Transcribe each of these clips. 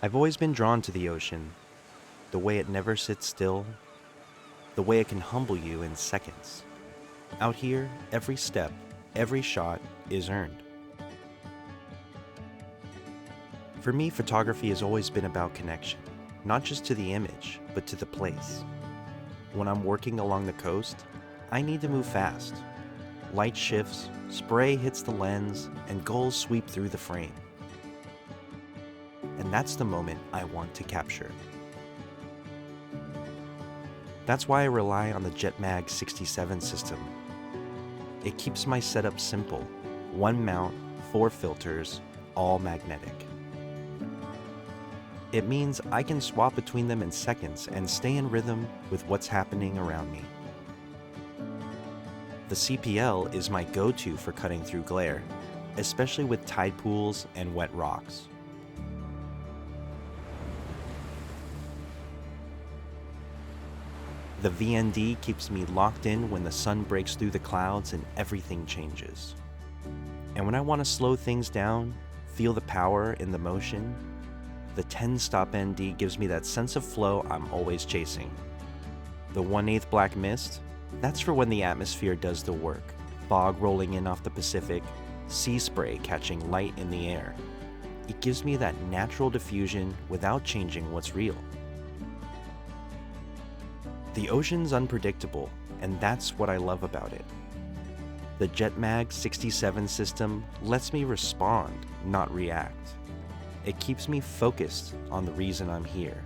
I've always been drawn to the ocean, the way it never sits still, the way it can humble you in seconds. Out here, every step, every shot is earned. For me, photography has always been about connection, not just to the image, but to the place. When I'm working along the coast, I need to move fast. Light shifts, spray hits the lens, and gulls sweep through the frame. And that's the moment I want to capture. That's why I rely on the JetMag 67 system. It keeps my setup simple: one mount, 4 filters, all magnetic. It means I can swap between them in seconds and stay in rhythm with what's happening around me. The CPL is my go-to for cutting through glare, especially with tide pools and wet rocks. The VND keeps me locked in when the sun breaks through the clouds and everything changes. And when I want to slow things down, feel the power in the motion, the 10-stop ND gives me that sense of flow I'm always chasing. The 1/8 black mist, that's for when the atmosphere does the work. Fog rolling in off the Pacific, sea spray catching light in the air. It gives me that natural diffusion without changing what's real. The ocean's unpredictable, and that's what I love about it. The JetMag 67 system lets me respond, not react. It keeps me focused on the reason I'm here,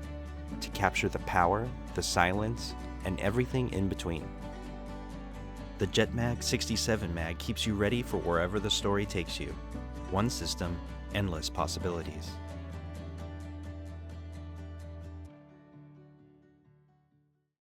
to capture the power, the silence, and everything in between. The JetMag 67 mag keeps you ready for wherever the story takes you. One system, endless possibilities.